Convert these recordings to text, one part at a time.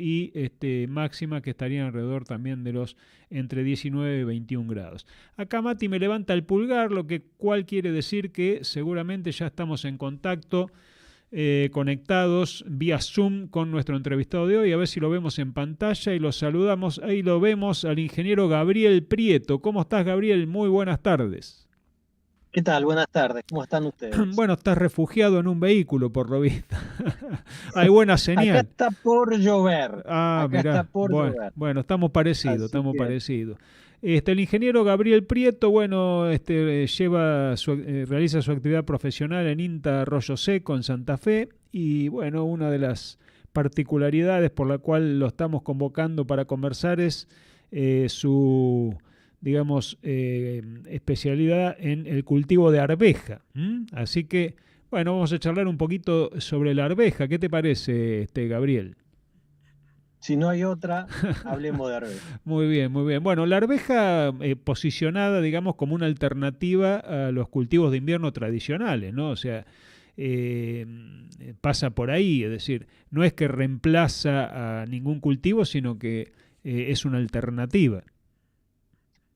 y máxima que estarían alrededor también de los entre 19 y 21 grados. Acá Mati me levanta el pulgar, cual quiere decir que seguramente ya estamos en contacto, conectados vía Zoom con nuestro entrevistado de hoy. A ver si lo vemos en pantalla y lo saludamos. Ahí lo vemos al ingeniero Gabriel Prieto. ¿Cómo estás, Gabriel? Muy buenas tardes. ¿Qué tal? Buenas tardes. ¿Cómo están ustedes? Bueno, estás refugiado en un vehículo, por lo visto. Hay buena Acá señal. está por llover. Ah, Acá está mirá. por llover. Bueno, estamos parecidos, Así estamos que, parecidos. El ingeniero Gabriel Prieto, bueno, realiza su actividad profesional en INTA Arroyo Seco, en Santa Fe, y bueno, una de las particularidades por la cual lo estamos convocando para conversar es su, digamos, especialidad en el cultivo de arveja. Así que, bueno, vamos a charlar un poquito sobre la arveja. ¿Qué te parece, Gabriel? si no hay otra, hablemos de arveja. Muy bien, muy bien. Bueno, la arveja posicionada, digamos, como una alternativa a los cultivos de invierno tradicionales, ¿no? O sea, eh, pasa por ahí, es decir, no es que reemplaza a ningún cultivo, sino que es una alternativa.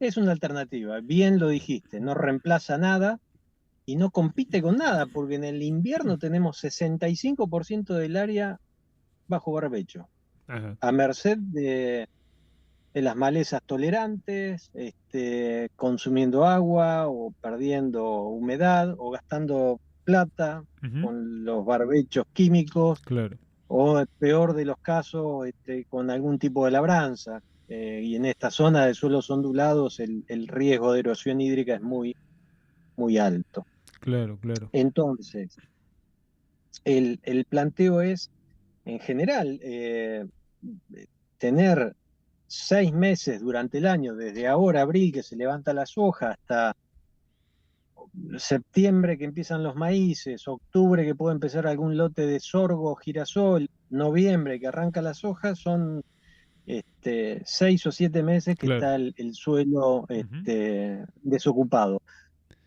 Es una alternativa, bien lo dijiste, no reemplaza nada y no compite con nada, porque en el invierno tenemos 65% del área bajo barbecho, Ajá. a merced de las malezas tolerantes, consumiendo agua o perdiendo humedad o gastando plata Ujú. con los barbechos químicos Claro, o, peor de los casos, con algún tipo de labranza. Y en esta zona de suelos ondulados el riesgo de erosión hídrica es muy, muy alto. claro, claro. Entonces, el planteo es, en general, tener 6 meses durante el año, desde ahora, abril, que se levanta las hojas, hasta septiembre, que empiezan los maíces, octubre, que puede empezar algún lote de sorgo, girasol, noviembre, que arranca las hojas, son 6 o 7 meses que Claro. está el suelo Ujú. desocupado.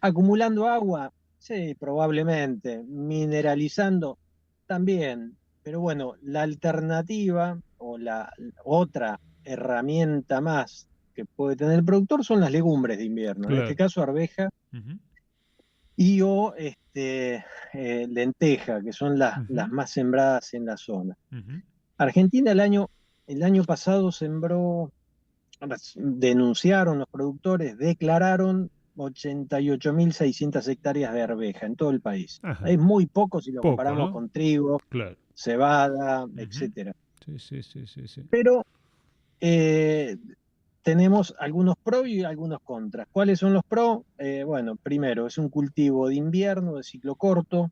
Acumulando agua, sí, probablemente. Mineralizando, también. Pero bueno, la alternativa o la otra herramienta más que puede tener el productor son las legumbres de invierno. En este Claro. caso, arveja Ujú. y o lenteja, que son las Ujú. más sembradas en la zona. Ujú. Argentina el año pasado sembró, denunciaron los productores, declararon 88.600 hectáreas de arveja en todo el país. Ajá. Es muy poco si lo Poco, comparamos ¿no? con trigo, Claro. cebada, Ujú. etcétera. Sí, sí, sí, sí, sí. Pero eh, tenemos algunos pros y algunos contras. ¿Cuáles son los pros? Bueno, primero, es un cultivo de invierno, de ciclo corto,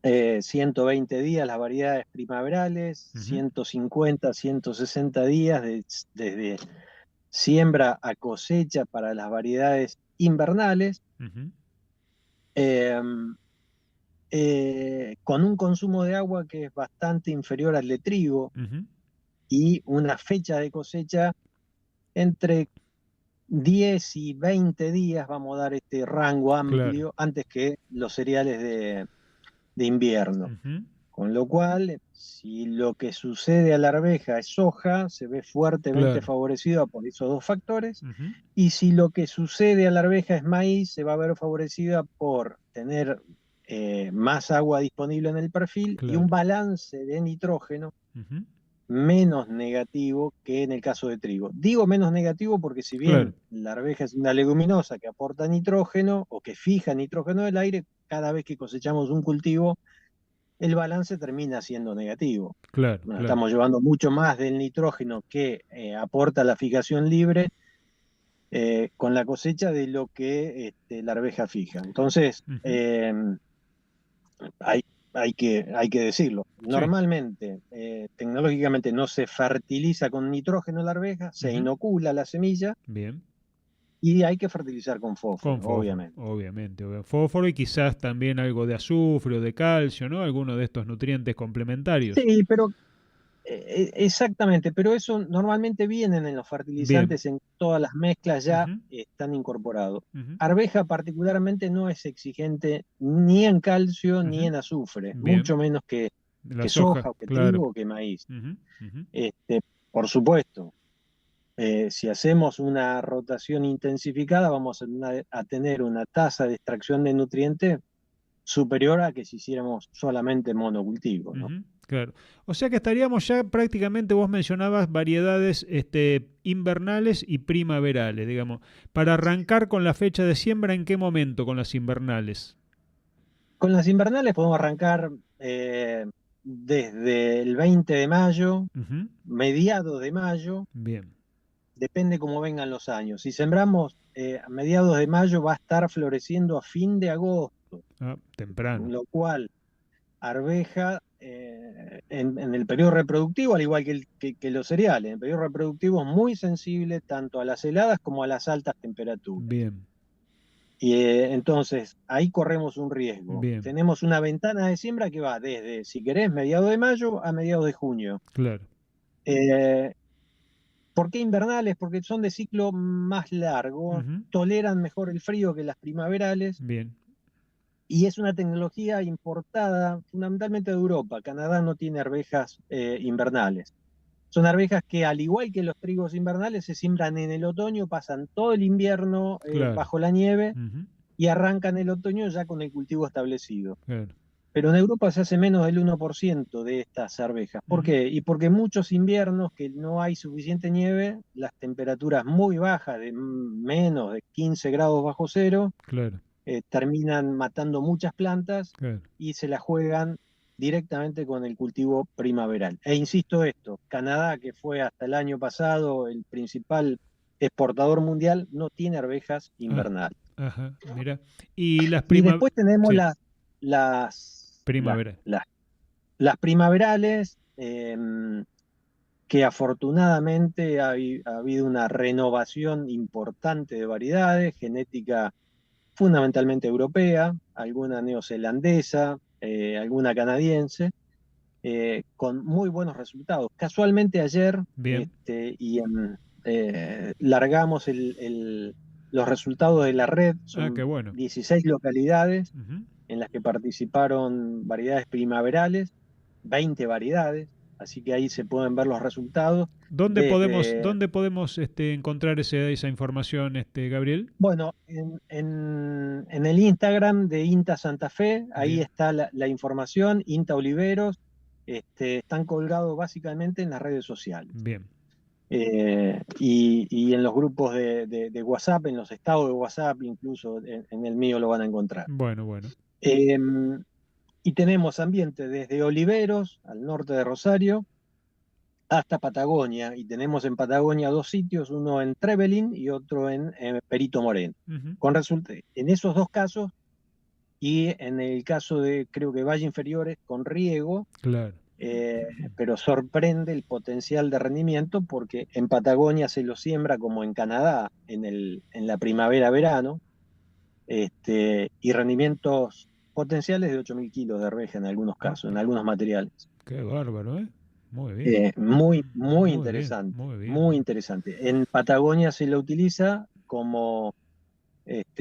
120 días las variedades primaverales, Ujú. 150, 160 días desde siembra a cosecha para las variedades invernales, Ujú. eh, con un consumo de agua que es bastante inferior al de trigo Ujú. y una fecha de cosecha entre 10 y 20 días, vamos a dar este rango Claro. amplio, antes que los cereales de invierno. Ujú. Con lo cual, si lo que sucede a la arveja es soja, se ve fuertemente Claro. favorecida por esos dos factores. Ujú. Y si lo que sucede a la arveja es maíz, se va a ver favorecida por tener más agua disponible en el perfil y un Claro. balance de nitrógeno Ujú. menos negativo que en el caso de trigo. Digo menos negativo porque si Claro. bien la arveja es una leguminosa que aporta nitrógeno o que fija nitrógeno del aire, cada vez que cosechamos un cultivo, el balance termina siendo negativo. Claro. Nos Claro. estamos llevando mucho más del nitrógeno que aporta la fijación libre con la cosecha de lo que la arveja fija. Entonces, Ujú. hay, hay que decirlo. Sí. Normalmente, tecnológicamente no se fertiliza con nitrógeno la arveja, se Ujú. inocula la semilla Bien. y hay que fertilizar con Con fósforo, fósforo, obviamente. obviamente, fósforo y quizás también algo de azufre o de calcio, ¿no? Alguno de estos nutrientes complementarios. Sí, pero exactamente, pero eso normalmente vienen en los Bien. fertilizantes, en todas las mezclas ya Ujú. están incorporados. Ujú. Arveja particularmente no es exigente ni en calcio ni Ujú. en azufre, Bien. mucho menos que La soja, soja, o que claro. trigo, o que maíz. Ujú, ujú. Por supuesto, si hacemos una rotación intensificada, vamos a tener una tasa de extracción de nutrientes superior a que si hiciéramos solamente monocultivo, ¿no? Ujú, claro. O sea que estaríamos ya prácticamente, vos mencionabas variedades invernales y primaverales, digamos. Para arrancar con la fecha de siembra, ¿en qué momento con las invernales? Con las invernales podemos arrancar desde el 20 de mayo, Ujú, mediados de mayo, bien. depende cómo vengan los años. Si sembramos a mediados de mayo, va a estar floreciendo a fin de agosto, Ah, temprano. lo cual arveja en el periodo reproductivo, al igual que los cereales. En el periodo reproductivo es muy sensible tanto a las heladas como a las altas temperaturas. Bien, Y entonces ahí corremos un riesgo. bien, Tenemos una ventana de siembra que va desde, si querés, mediados de mayo a mediados de junio. claro. Eh, ¿Por qué invernales? Porque son de ciclo más largo, Ujú, toleran mejor el frío que las primaverales bien. y es una tecnología importada fundamentalmente de Europa. Canadá no tiene arvejas invernales. Son arvejas que, al igual que los trigos invernales, se siembran en el otoño, pasan todo el invierno Claro. bajo la nieve Ujú, y arrancan el otoño ya con el cultivo establecido. claro. Pero en Europa se hace menos del 1% de estas arvejas. ¿Por Ujú, qué? Y porque muchos inviernos que no hay suficiente nieve, las temperaturas muy bajas, de menos de 15 grados bajo cero, claro, terminan matando muchas plantas claro. y se las juegan directamente con el cultivo primaveral. E insisto esto, Canadá, que fue hasta el año pasado el principal exportador mundial, no tiene arvejas Ah, invernales. ajá, mira. Y las Y después tenemos sí, las, las, primavera. las, las primaverales, que afortunadamente ha habido una renovación importante de variedades, genética fundamentalmente europea, alguna neozelandesa, alguna canadiense, con muy buenos resultados. Casualmente ayer Bien. largamos los resultados de la red, Ah, qué son bueno. 16 localidades Ujú. en las que participaron variedades primaverales, 20 variedades, así que ahí se pueden ver los resultados desde, Dónde podemos encontrar esa información, Gabriel? bueno, en el Instagram de INTA Santa Fe, ahí Bien, está la información, INTA Oliveros, están colgados básicamente en las redes sociales. bien. Y en los grupos de WhatsApp, en los estados de WhatsApp, incluso en el mío lo van a encontrar. Bueno, bueno. Eh, y tenemos ambiente desde Oliveros, al norte de Rosario, hasta Patagonia, y tenemos en Patagonia dos sitios, uno en Trevelin y otro en Perito Moreno. Ujú, En esos dos casos, y en el caso de, creo que Valle Inferiores, con riego, claro. eh, pero sorprende el potencial de rendimiento porque en Patagonia se lo siembra como en Canadá en la primavera-verano, y rendimientos potenciales de 8.000 kilos de arveja en algunos casos, en Apa, algunos materiales. qué bárbaro, ¿eh? Muy bien. Muy Muy bien, interesante, muy bien. muy interesante. En Patagonia se lo utiliza como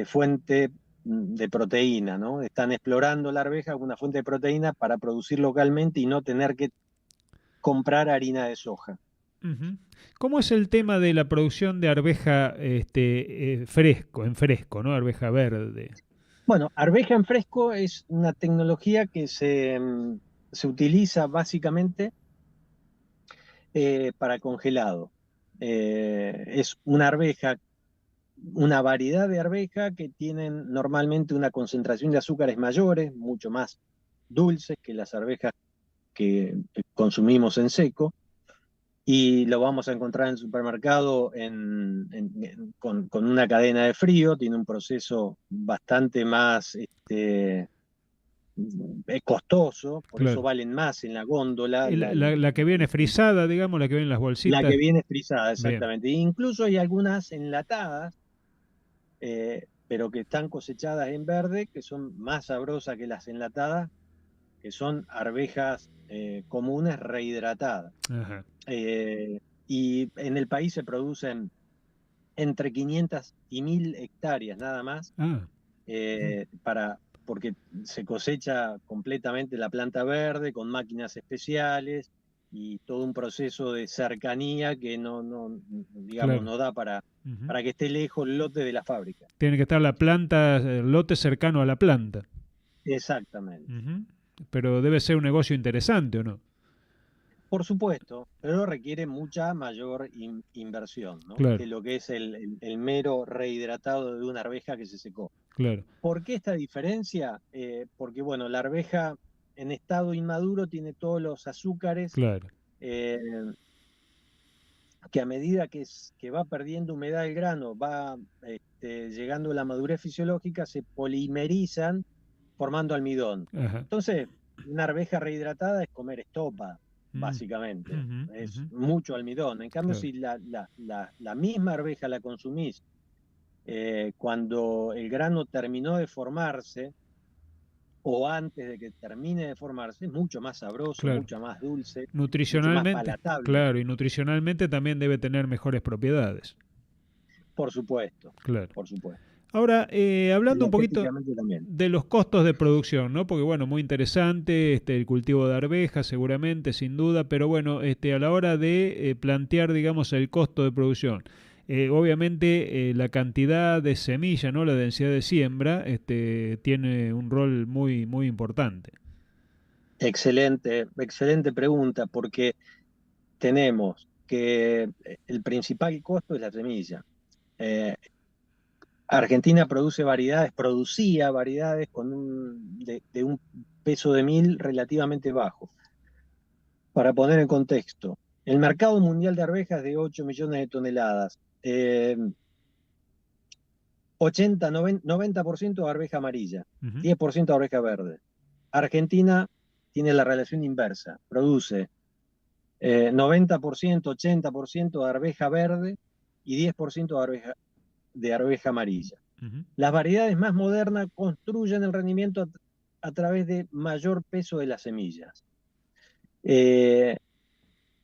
fuente de proteína, ¿no? Están explorando la arveja como una fuente de proteína para producir localmente y no tener que comprar harina de soja. Ujú. ¿Cómo es el tema de la producción de arveja fresco, en fresco, ¿no? Arveja verde. Bueno, arveja en fresco es una tecnología que se utiliza básicamente para congelado. Es una arveja, una variedad de arveja que tienen normalmente una concentración de azúcares mayores, mucho más dulces que las arvejas que consumimos en seco, y lo vamos a encontrar en el supermercado con una cadena de frío, tiene un proceso bastante más es costoso, por eso Claro. valen más en la góndola, La que viene frisada, digamos, la que viene en las la que bolsitas. viene frisada, Bien. exactamente. Incluso hay algunas enlatadas, pero que están cosechadas en verde, que son más sabrosas que las enlatadas, que son arvejas comunes rehidratadas. Ajá. Y en el país se producen entre 500 y 1.000 hectáreas nada más Ah, para porque se cosecha completamente la planta verde con máquinas especiales y todo un proceso de cercanía que digamos, claro. no da Ujú. para que esté lejos el lote de la fábrica. Tiene que estar la planta, el lote cercano a la planta. Exactamente. Ujú. Pero debe ser un negocio interesante, ¿o no? Por supuesto, pero requiere mucha mayor inversión, ¿no? Claro, Que lo que es el mero rehidratado de una arveja que se secó. claro, ¿Por qué esta diferencia? Porque, bueno, la arveja en estado inmaduro tiene todos los azúcares claro. eh, que a medida que va perdiendo humedad el grano, va llegando a la madurez fisiológica, se polimerizan formando almidón. Ajá. Entonces, una arveja rehidratada es comer estopa, Mm. básicamente. Ujú, Es ujú. mucho almidón. En cambio, Claro, si la misma arveja la consumís cuando el grano terminó de formarse, o antes de que termine de formarse, es mucho más sabroso, claro. mucho más dulce, mucho más Nutricionalmente, palatable, claro, y nutricionalmente también debe tener mejores propiedades. por supuesto, Claro. por supuesto. Ahora, hablando un poquito Energéticamente también. de los costos de producción, ¿no? Porque bueno, muy interesante el cultivo de arvejas, seguramente, sin duda, pero bueno, a la hora de plantear, digamos, el costo de producción, obviamente la cantidad de semilla, ¿no? La densidad de siembra, tiene un rol muy, muy importante. Excelente, excelente pregunta, porque tenemos que el principal costo es la semilla. Eh, Argentina producía variedades de un peso de mil relativamente bajo. Para poner en contexto, el mercado mundial de arvejas es de 8 millones de toneladas. 90% de arveja amarilla, Ujú. 10% de arveja verde. Argentina tiene la relación inversa, produce 90%, 80% de arveja verde y 10% de arveja amarilla. Ujú. Las variedades más modernas construyen el rendimiento a través de mayor peso de las semillas. Eh,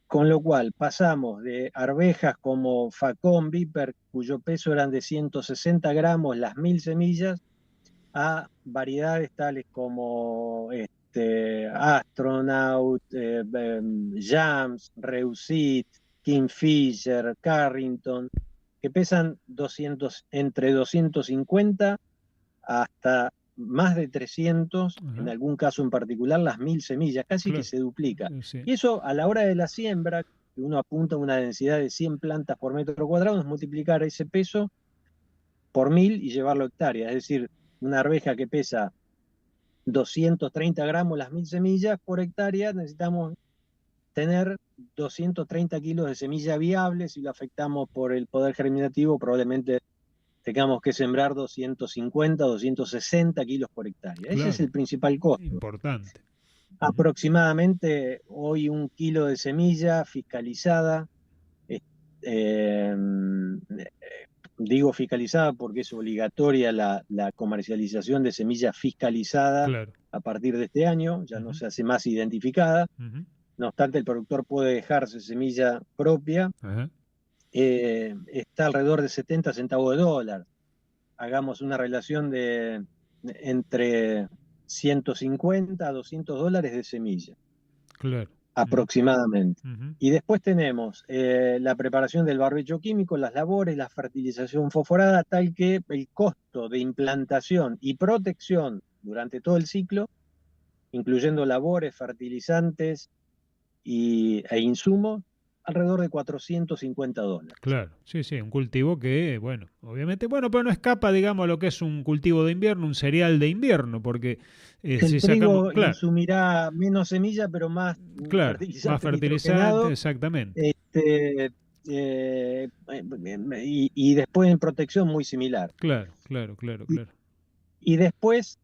con lo cual pasamos de arvejas como Facón, Viper, cuyo peso eran de 160 gramos las 1000 semillas, a variedades tales como Astronaut, Jams, Reusit, Kingfisher, Carrington, que pesan entre 250 hasta más de 300, en Ajá. algún caso en particular, las 1000 semillas, casi que Claro. se duplica. Sí. Y eso a la hora de la siembra, que uno apunta a una densidad de 100 plantas por metro cuadrado, es multiplicar ese peso por 1000 y llevarlo a hectáreas. Es decir, una arveja que pesa 230 gramos las 1000 semillas por hectárea, necesitamos tener 230 kilos de semilla viable. Si lo afectamos por el poder germinativo, probablemente tengamos que sembrar 250, 260 kilos por hectárea. Ese es Claro. el principal costo. Importante. Ujú. Aproximadamente hoy un kilo de semilla fiscalizada, eh, digo fiscalizada porque es obligatoria la comercialización de semilla fiscalizada Claro. a partir de este año, ya no Ujú. se hace más identificada. Ujú. No obstante, el productor puede dejarse semilla propia. Ajá. Está alrededor de 70 centavos de dólar. Hagamos una relación entre 150 a $200 de semilla, Claro. Ujú. aproximadamente. Ujú. Y después tenemos la preparación del barbecho químico, las labores, la fertilización fosforada, tal que el costo de implantación y protección durante todo el ciclo, incluyendo labores, fertilizantes e insumos, alrededor de $450. Claro, sí, sí, un cultivo que, bueno, obviamente, bueno, pero no escapa, digamos, a lo que es un cultivo de invierno, un cereal de invierno, porque si El sacamos, trigo claro, insumirá menos semilla, pero más claro, más fertilizante fertilizante, nitrogenado. exactamente, Este, y después en protección muy similar. claro, claro, claro, Y, claro. y después,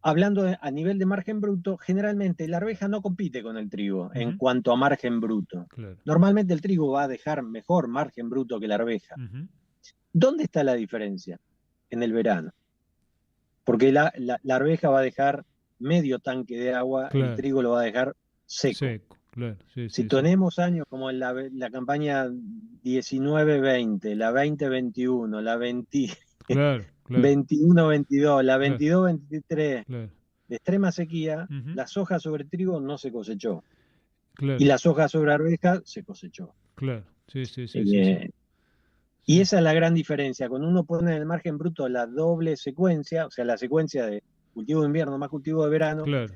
hablando a nivel de margen bruto, generalmente la arveja no compite con el trigo en Ujú. cuanto a margen bruto. Claro. Normalmente el trigo va a dejar mejor margen bruto que la arveja. Ujú. ¿Dónde está la diferencia? En el verano. Porque la arveja va a dejar medio tanque de agua, el Claro, trigo lo va a dejar seco. seco, claro, sí, Si sí, sí, tenemos años como en la campaña 19-20, la 20-21, la 20, claro, claro, 21-22, la claro, 22-23 claro. de extrema sequía, Ujú, la soja sobre trigo no se cosechó. Y claro, la soja sobre arveja se cosechó. claro. Sí, sí, sí, sí, sí. Eh, y Sí, esa es la gran diferencia. Cuando uno pone en el margen bruto la doble secuencia, o sea, la secuencia de cultivo de invierno más cultivo de verano, claro,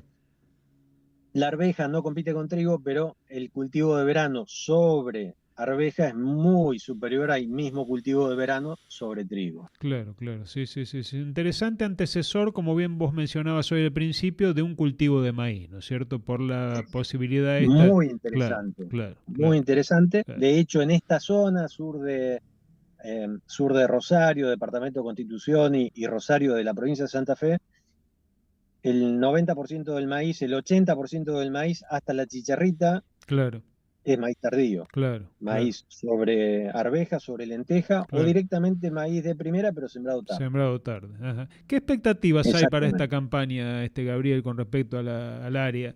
la arveja no compite con trigo, pero el cultivo de verano sobre arveja es muy superior al mismo cultivo de verano sobre trigo. claro, claro. Sí, sí, sí, sí. Interesante antecesor, como bien vos mencionabas hoy al principio, de un cultivo de maíz, ¿no es cierto? Por la posibilidad esta. Muy Claro, interesante, claro, muy claro, interesante. claro. De hecho, en esta zona sur de Rosario, departamento de Constitución y Rosario de la provincia de Santa Fe, el 90% del maíz, el 80% del maíz, hasta la chicharrita, Claro, es maíz tardío. claro, claro, Maíz sobre arveja, sobre lenteja, o claro. directamente maíz de primera, pero sembrado tarde. Sembrado tarde. Ajá. ¿Qué expectativas hay para esta Exactamente. campaña, Gabriel, con respecto a al área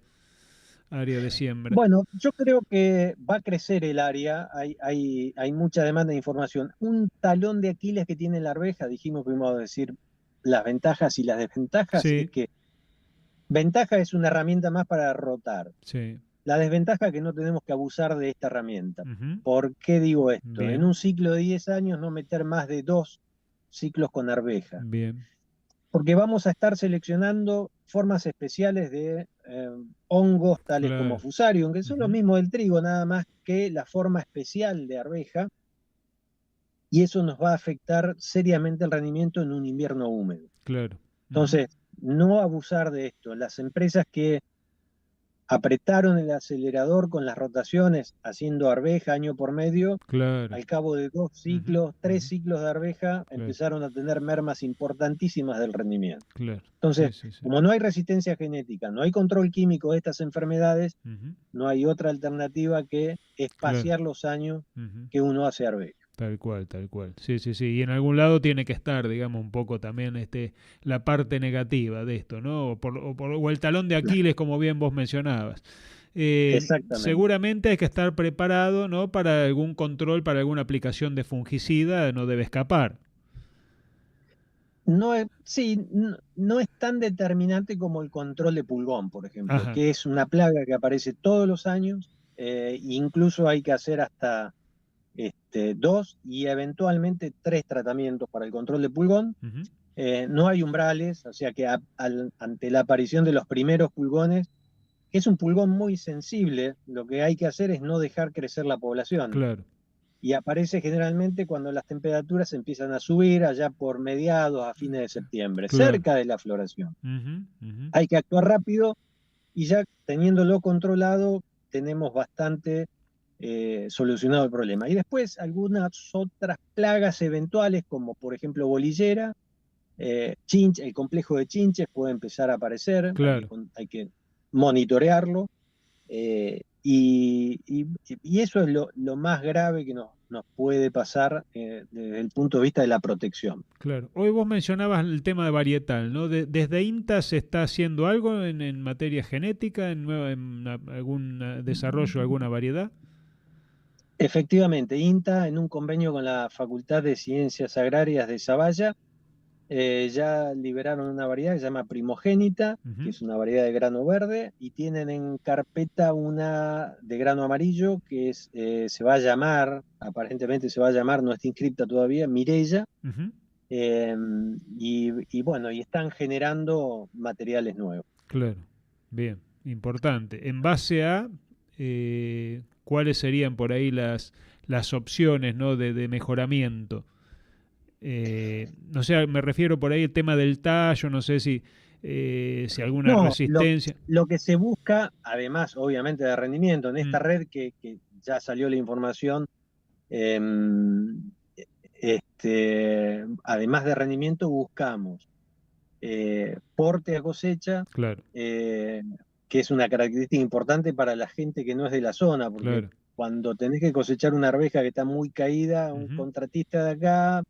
de siembra? Bueno, yo creo que va a crecer el área, hay mucha demanda de información. Un talón de Aquiles que tiene la arveja, dijimos que íbamos a decir las ventajas y las desventajas, es Sí, que ventaja es una herramienta más para rotar. sí. La desventaja es que no tenemos que abusar de esta herramienta. Ujú. ¿Por qué digo esto? En Bien, un ciclo de 10 años no meter más de 2 ciclos con arveja, bien. porque vamos a estar seleccionando formas especiales de hongos tales como Claro. fusarium, que son los Ujú. mismos del trigo, nada más que la forma especial de arveja, y eso nos va a afectar seriamente el rendimiento en un invierno húmedo. Claro. Ujú. Entonces, no abusar de esto. Las empresas que apretaron el acelerador con las rotaciones, haciendo arveja año por medio, Claro. al cabo de dos Ujú, ciclos, tres ujú. ciclos de arveja, Claro, empezaron a tener mermas importantísimas del rendimiento. claro. Entonces, Sí, sí, sí. como no hay resistencia genética, no hay control químico de estas enfermedades, Ujú. no hay otra alternativa que Claro. espaciar los años Ujú. que uno hace arveja. Tal cual, tal cual. Sí, sí, sí. Y en algún lado tiene que estar, digamos, un poco también la parte negativa de esto, ¿no? O el talón de Aquiles, como bien vos mencionabas. Exactamente. Seguramente hay que estar preparado, ¿no? Para algún control, para alguna aplicación de fungicida, no debe escapar. No es, sí, no es tan determinante como el control de pulgón, por ejemplo, Ajá. que es una plaga que aparece todos los años, incluso hay que hacer hasta 2 y eventualmente 3 tratamientos para el control de pulgón. Ujú. No hay umbrales, o sea que ante la aparición de los primeros pulgones, que es un pulgón muy sensible, lo que hay que hacer es no dejar crecer la población. Claro. Y aparece generalmente cuando las temperaturas empiezan a subir allá por mediados a fines de septiembre, Claro. cerca de la floración. Ujú, ujú. Hay que actuar rápido y ya teniéndolo controlado tenemos bastante solucionado el problema. Y después algunas otras plagas eventuales, como por ejemplo bolillera, el complejo de chinches puede empezar a aparecer, Claro. hay que monitorearlo. Y eso es lo más grave que nos puede pasar desde el punto de vista de la protección. Claro. Hoy vos mencionabas el tema de varietal, ¿no? Desde INTA se está haciendo algo en materia genética, algún desarrollo, alguna variedad. Efectivamente, INTA, en un convenio con la Facultad de Ciencias Agrarias de Zavalla, ya liberaron una variedad que se llama primogénita, que Ujú. es una variedad de grano verde, y tienen en carpeta una de grano amarillo se va a llamar, aparentemente se va a llamar, no está inscripta todavía, Mirella. Ujú. eh, y bueno, y están generando materiales nuevos. Claro. Bien, importante. En base a cuáles serían por ahí las opciones, ¿no? de mejoramiento. No sé, me refiero por ahí al tema del tallo, no sé si alguna No, resistencia. lo que se busca, además obviamente de rendimiento, en esta Mm, red que ya salió la información, eh, además de rendimiento, buscamos porte a cosecha, claro, eh, que es una característica importante para la gente que no es de la zona, porque claro. cuando tenés que cosechar una arveja que está muy caída, un Ujú. contratista de acá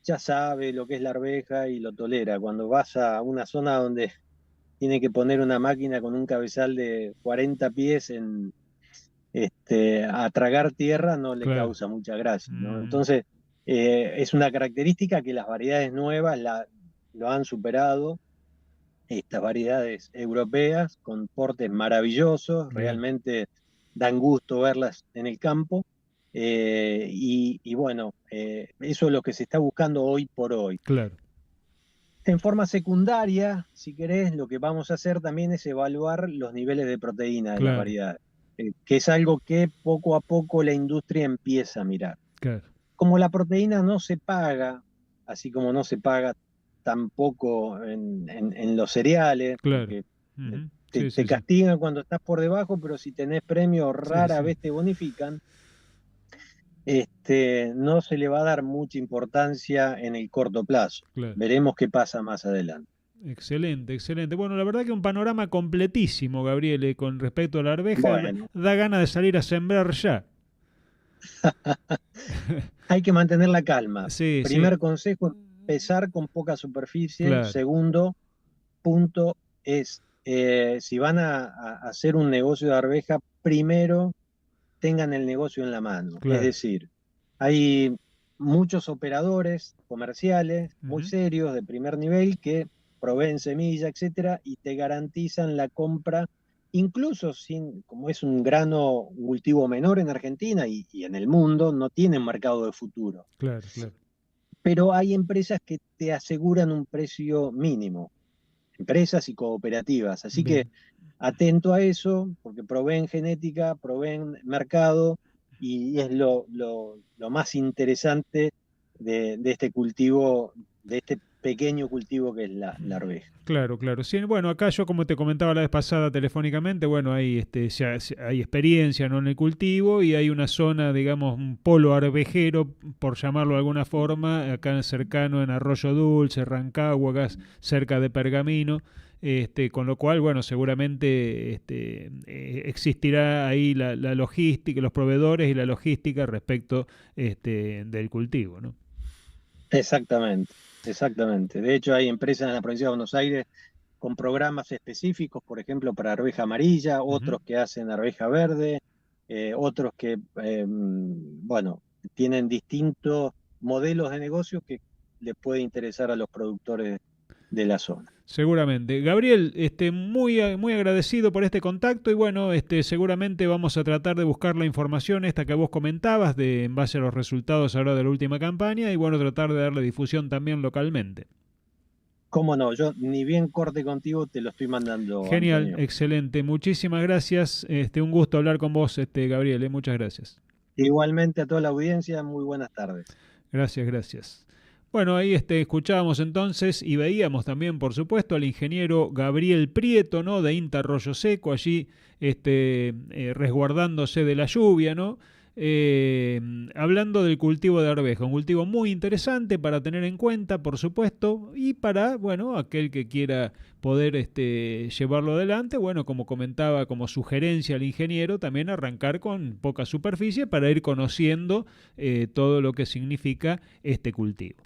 ya sabe lo que es la arveja y lo tolera. Cuando vas a una zona donde tiene que poner una máquina con un cabezal de 40 pies a tragar tierra, no le Claro. causa mucha gracia, ¿no? Ujú. Entonces, Es una característica que las variedades nuevas lo han superado, estas variedades europeas con portes maravillosos, Bien, realmente dan gusto verlas en el campo. Y bueno, eso es lo que se está buscando hoy por hoy. claro, En forma secundaria, si querés, lo que vamos a hacer también es evaluar los niveles de proteína de las claro, variedades, que es algo que poco a poco la industria empieza a mirar. claro, Como la proteína no se paga, así como no se paga tampoco en los cereales, claro. porque Ujú. te, Sí, te sí, sí. castigan cuando estás por debajo, pero si tenés premio Sí, rara sí, vez te bonifican. No se le va a dar mucha importancia en el corto plazo. claro. Veremos qué pasa más adelante. Excelente, excelente. Bueno, la verdad que un panorama completísimo, Gabriele, con respecto a la arveja. Bueno, Da ganas de salir a sembrar ya. hay que mantener la calma. Sí, sí, Primer consejo, empezar con poca superficie. claro, Segundo punto es, si van a hacer un negocio de arveja, primero tengan el negocio en la mano. Es claro. decir, hay muchos operadores comerciales muy Ujú. serios de primer nivel que proveen semilla, etcétera, y te garantizan la compra, incluso sin, como es un grano, un cultivo menor en Argentina y en el mundo, no tienen mercado de futuro. Claro, claro. Pero hay empresas que te aseguran un precio mínimo, empresas y cooperativas. Así que Bien. atento a eso, porque proveen genética, proveen mercado y es lo más interesante de este cultivo, de este pequeño cultivo que es la arveja. Claro, claro. Sí, bueno, acá yo como te comentaba la vez pasada telefónicamente, bueno, hay hay experiencia, ¿no?, en el cultivo y hay una zona, digamos, un polo arvejero, por llamarlo de alguna forma, acá cercano en Arroyo Dulce, Rancagua, acá cerca de Pergamino. Con lo cual, bueno, seguramente existirá ahí la logística, los proveedores y la logística respecto del cultivo, ¿no? Exactamente, exactamente. De hecho, hay empresas en la provincia de Buenos Aires con programas específicos, por ejemplo, para arveja amarilla, Ujú. otros que hacen arveja verde, otros que, bueno, tienen distintos modelos de negocio que les puede interesar a los productores de la zona. Seguramente. Gabriel, muy agradecido por este contacto y bueno, seguramente vamos a tratar de buscar la información esta que vos comentabas en base a los resultados ahora de la última campaña y bueno, tratar de darle difusión también localmente. Cómo no, yo ni bien corte contigo te lo estoy mandando, Genial, Antonio. excelente. Muchísimas gracias. Un gusto hablar con vos, Gabriel. Muchas gracias. Igualmente a toda la audiencia, muy buenas tardes. Gracias, gracias. Bueno, ahí escuchábamos entonces y veíamos también, por supuesto, al ingeniero Gabriel Prieto, ¿no? De INTA Arroyo Seco, allí resguardándose de la lluvia, ¿no? Eh, Hablando del cultivo de arveja, un cultivo muy interesante para tener en cuenta, por supuesto, y para, bueno, aquel que quiera poder llevarlo adelante, bueno, como comentaba, como sugerencia al ingeniero, también arrancar con poca superficie para ir conociendo todo lo que significa este cultivo.